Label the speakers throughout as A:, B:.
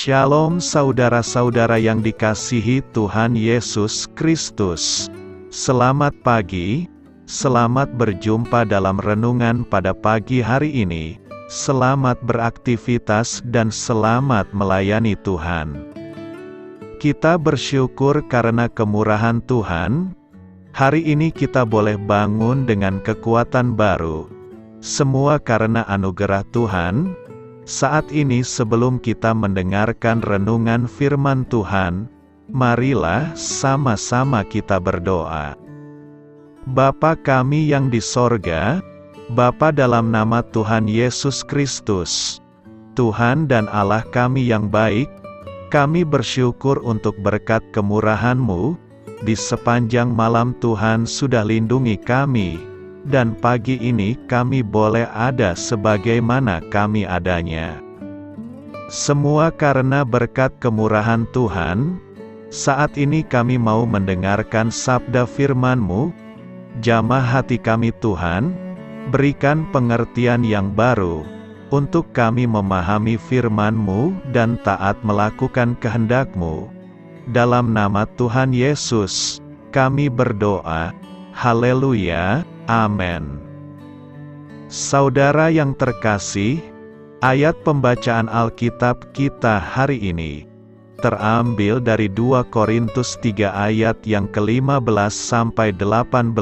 A: Shalom saudara-saudara yang dikasihi Tuhan Yesus Kristus. Selamat pagi, selamat berjumpa dalam renungan pada pagi hari ini. Selamat beraktivitas dan selamat melayani Tuhan. Kita bersyukur karena kemurahan Tuhan. Hari ini kita boleh bangun dengan kekuatan baru. Semua karena anugerah Tuhan. Saat ini sebelum kita mendengarkan renungan firman Tuhan, marilah sama-sama kita berdoa. Bapa kami yang di sorga, Bapa dalam nama Tuhan Yesus Kristus, Tuhan dan Allah kami yang baik, kami bersyukur untuk berkat kemurahan-Mu, di sepanjang malam Tuhan sudah lindungi kami, dan pagi ini kami boleh ada sebagaimana kami adanya. Semua karena berkat kemurahan Tuhan. Saat ini kami mau mendengarkan sabda firman-Mu. Jamah hati kami Tuhan, berikan pengertian yang baru, untuk kami memahami firman-Mu dan taat melakukan kehendak-Mu. Dalam nama Tuhan Yesus, kami berdoa. Haleluya. Amin. Saudara yang terkasih, ayat pembacaan Alkitab kita hari ini terambil dari 2 Korintus 3 ayat yang ke-15 sampai 18,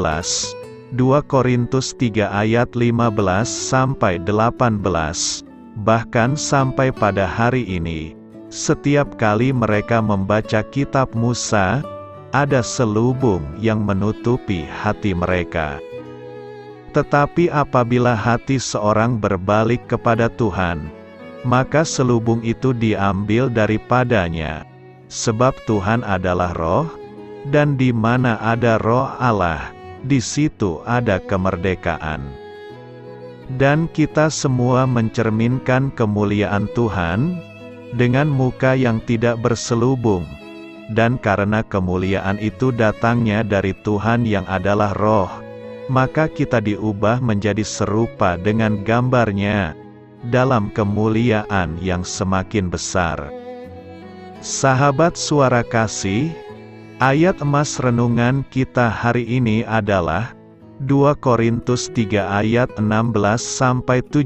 A: 2 Korintus 3 ayat 15 sampai 18, bahkan sampai pada hari ini. Setiap kali mereka membaca kitab Musa, ada selubung yang menutupi hati mereka. Tetapi apabila hati seorang berbalik kepada Tuhan, maka selubung itu diambil daripadanya. Sebab Tuhan adalah Roh, dan di mana ada Roh Allah, di situ ada kemerdekaan. Dan kita semua mencerminkan kemuliaan Tuhan, dengan muka yang tidak berselubung. Dan karena kemuliaan itu datangnya dari Tuhan yang adalah Roh, maka kita diubah menjadi serupa dengan gambar-Nya, dalam kemuliaan yang semakin besar. Sahabat suara kasih, ayat emas renungan kita hari ini adalah 2 Korintus 3 ayat 16-17.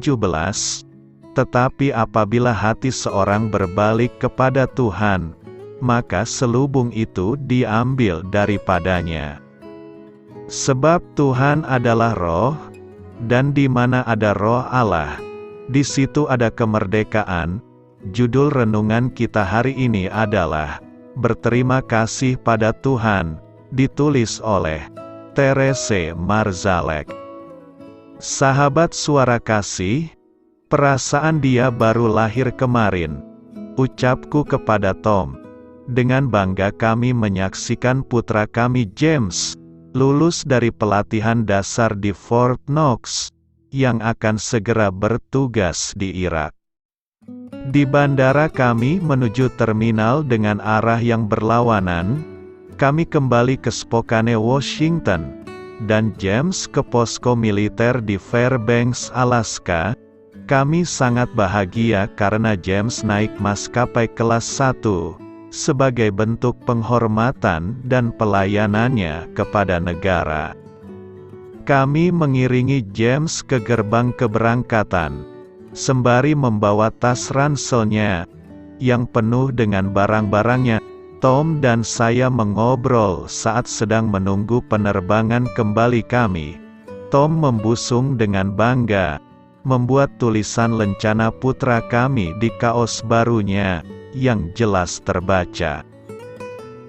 A: Tetapi apabila hati seorang berbalik kepada Tuhan, maka selubung itu diambil daripadanya. Sebab Tuhan adalah Roh, dan di mana ada Roh Allah, di situ ada kemerdekaan. Judul renungan kita hari ini adalah Berterima Kasih pada Tuhan, ditulis oleh Therese Marzalek. Sahabat suara kasih, perasaan dia baru lahir kemarin. Ucapku kepada Tom, dengan bangga kami menyaksikan putra kami James lulus dari pelatihan dasar di Fort Knox, yang akan segera bertugas di Irak. Di bandara kami menuju terminal dengan arah yang berlawanan. Kami kembali ke Spokane, Washington, dan James ke posko militer di Fairbanks, Alaska. Kami sangat bahagia karena James naik maskapai kelas 1, sebagai bentuk penghormatan dan pelayanannya kepada negara. Kami mengiringi James ke gerbang keberangkatan, sembari membawa tas ranselnya, yang penuh dengan barang-barangnya. Tom dan saya mengobrol saat sedang menunggu penerbangan kembali kami. Tom membusung dengan bangga, membuat tulisan lencana putra kami di kaos barunya, yang jelas terbaca.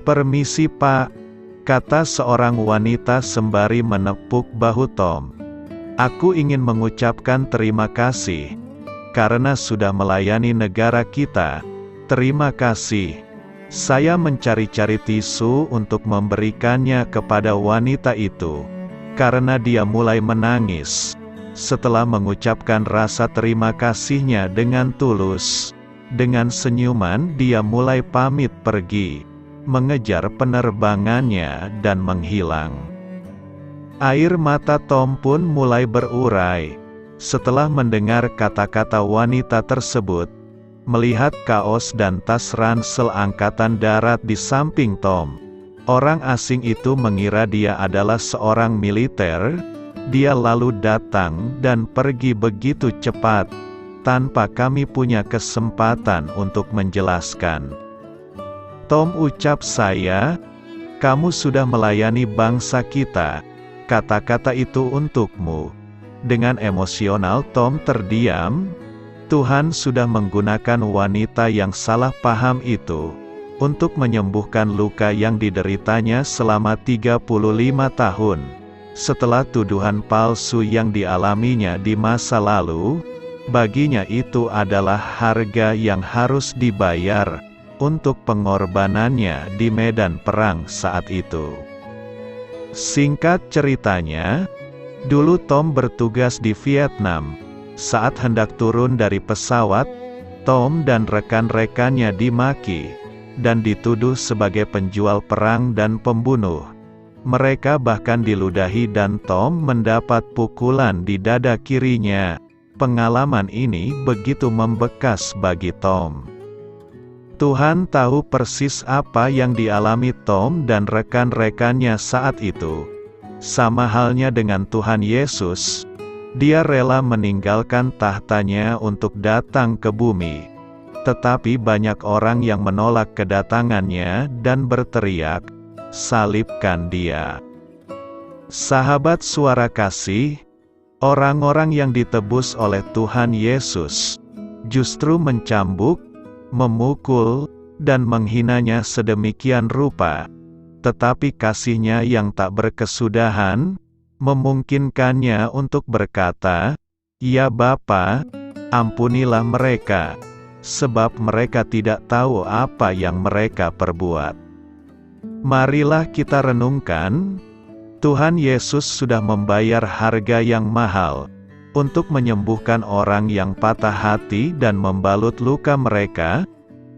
A: "Permisi Pak," kata seorang wanita sembari menepuk bahu Tom. "Aku ingin mengucapkan terima kasih, karena sudah melayani negara kita." "Terima kasih." Saya mencari-cari tisu untuk memberikannya kepada wanita itu, karena dia mulai menangis. Setelah mengucapkan rasa terima kasihnya dengan tulus, dengan senyuman dia mulai pamit pergi, mengejar penerbangannya dan menghilang. Air mata Tom pun mulai berurai. Setelah mendengar kata-kata wanita tersebut, melihat kaos dan tas ransel angkatan darat di samping Tom. Orang asing itu mengira dia adalah seorang militer. Dia lalu datang dan pergi begitu cepat, tanpa kami punya kesempatan untuk menjelaskan. Tom ucap saya, "Kamu sudah melayani bangsa kita. Kata-kata itu untukmu." Dengan emosional Tom terdiam. Tuhan sudah menggunakan wanita yang salah paham itu untuk menyembuhkan luka yang dideritanya selama 35 tahun. Setelah tuduhan palsu yang dialaminya di masa lalu, baginya itu adalah harga yang harus dibayar untuk pengorbanannya di medan perang saat itu. Singkat ceritanya, dulu Tom bertugas di Vietnam. Saat hendak turun dari pesawat, Tom dan rekan-rekannya dimaki dan dituduh sebagai penjual perang dan pembunuh. Mereka bahkan diludahi dan Tom mendapat pukulan di dada kirinya. Pengalaman ini begitu membekas bagi Tom. Tuhan tahu persis apa yang dialami Tom dan rekan-rekannya saat itu. Sama halnya dengan Tuhan Yesus, Dia rela meninggalkan tahtanya untuk datang ke bumi. Tetapi banyak orang yang menolak kedatangannya dan berteriak, "Salibkan Dia." Sahabat Suara Kasih, orang-orang yang ditebus oleh Tuhan Yesus justru mencambuk, memukul, dan menghinanya sedemikian rupa. Tetapi kasih-Nya yang tak berkesudahan memungkinkannya untuk berkata, "Ya Bapa, ampunilah mereka, sebab mereka tidak tahu apa yang mereka perbuat." Marilah kita renungkan, Tuhan Yesus sudah membayar harga yang mahal untuk menyembuhkan orang yang patah hati dan membalut luka mereka.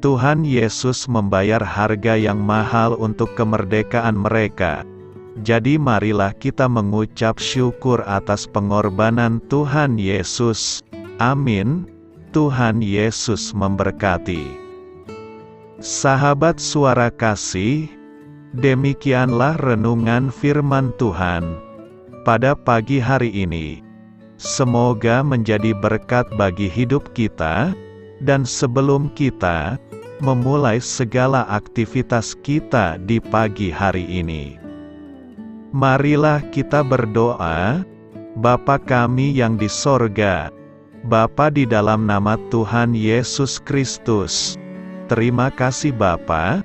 A: Tuhan Yesus membayar harga yang mahal untuk kemerdekaan mereka. Jadi marilah kita mengucap syukur atas pengorbanan Tuhan Yesus. Amin. Tuhan Yesus memberkati. Sahabat Suara Kasih, demikianlah renungan firman Tuhan pada pagi hari ini. Semoga menjadi berkat bagi hidup kita, dan sebelum kita memulai segala aktivitas kita di pagi hari ini, marilah kita berdoa. Bapa kami yang di sorga, Bapa di dalam nama Tuhan Yesus Kristus, terima kasih Bapa,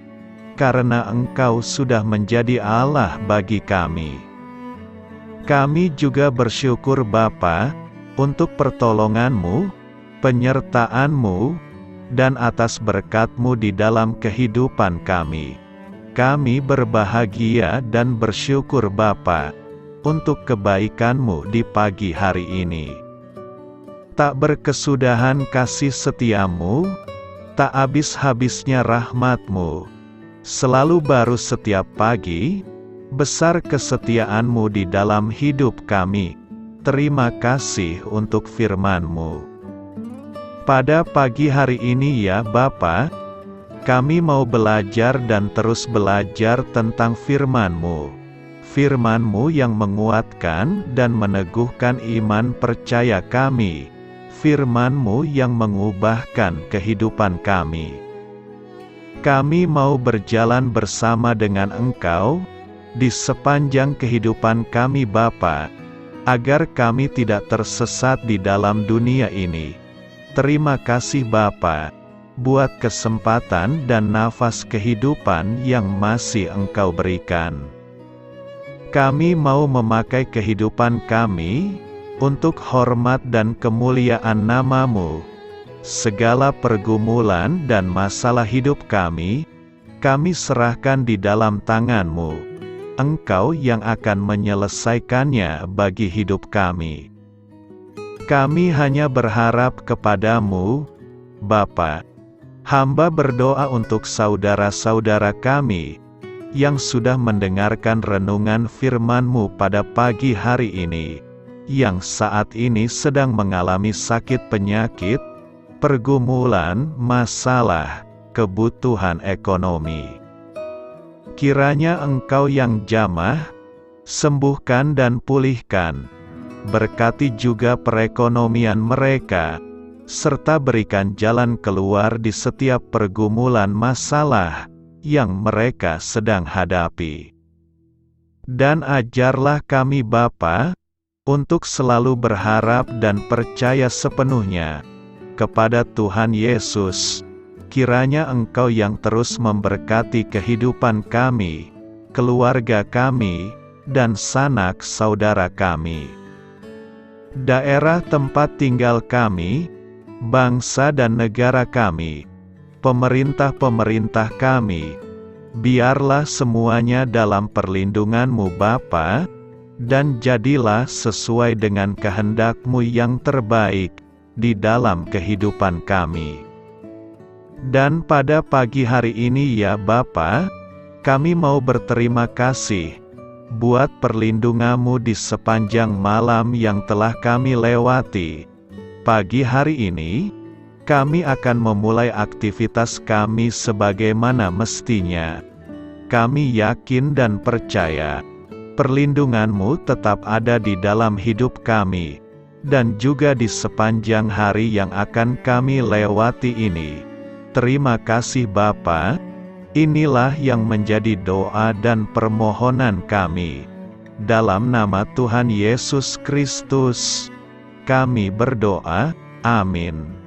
A: karena Engkau sudah menjadi Allah bagi kami. Kami juga bersyukur Bapa, untuk pertolongan-Mu, penyertaan-Mu, dan atas berkat-Mu di dalam kehidupan kami. Kami berbahagia dan bersyukur Bapa, untuk kebaikan-Mu di pagi hari ini. Tak berkesudahan kasih setia-Mu, tak habis-habisnya rahmat-Mu. Selalu baru setiap pagi, besar kesetiaan-Mu di dalam hidup kami. Terima kasih untuk firman-Mu. Pada pagi hari ini ya Bapa, kami mau belajar dan terus belajar tentang firman-Mu. Firman-Mu yang menguatkan dan meneguhkan iman percaya kami. Firman-Mu yang mengubahkan kehidupan kami. Kami mau berjalan bersama dengan Engkau di sepanjang kehidupan kami Bapa, agar kami tidak tersesat di dalam dunia ini. Terima kasih Bapa, buat kesempatan dan nafas kehidupan yang masih Engkau berikan. Kami mau memakai kehidupan kami untuk hormat dan kemuliaan nama-Mu. Segala pergumulan dan masalah hidup kami serahkan di dalam tangan-Mu. Engkau yang akan menyelesaikannya bagi hidup kami. Kami hanya berharap kepada-Mu, Bapa. Hamba berdoa untuk saudara-saudara kami yang sudah mendengarkan renungan firman-Mu pada pagi hari ini, yang saat ini sedang mengalami sakit penyakit, pergumulan, masalah, kebutuhan ekonomi. Kiranya Engkau yang jamah, sembuhkan dan pulihkan. Berkati juga perekonomian mereka, serta berikan jalan keluar di setiap pergumulan masalah yang mereka sedang hadapi. Dan ajarlah kami Bapa, untuk selalu berharap dan percaya sepenuhnya kepada Tuhan Yesus. Kiranya Engkau yang terus memberkati kehidupan kami, keluarga kami, dan sanak saudara kami, daerah tempat tinggal kami, bangsa dan negara kami, pemerintah-pemerintah kami. Biarlah semuanya dalam perlindungan-Mu Bapa, dan jadilah sesuai dengan kehendak-Mu yang terbaik di dalam kehidupan kami. Dan pada pagi hari ini ya Bapa, kami mau berterima kasih buat perlindungan-Mu di sepanjang malam yang telah kami lewati. Pagi hari ini, kami akan memulai aktivitas kami sebagaimana mestinya. Kami yakin dan percaya, perlindungan-Mu tetap ada di dalam hidup kami, dan juga di sepanjang hari yang akan kami lewati ini. Terima kasih Bapa. Inilah yang menjadi doa dan permohonan kami. Dalam nama Tuhan Yesus Kristus, kami berdoa. Amin.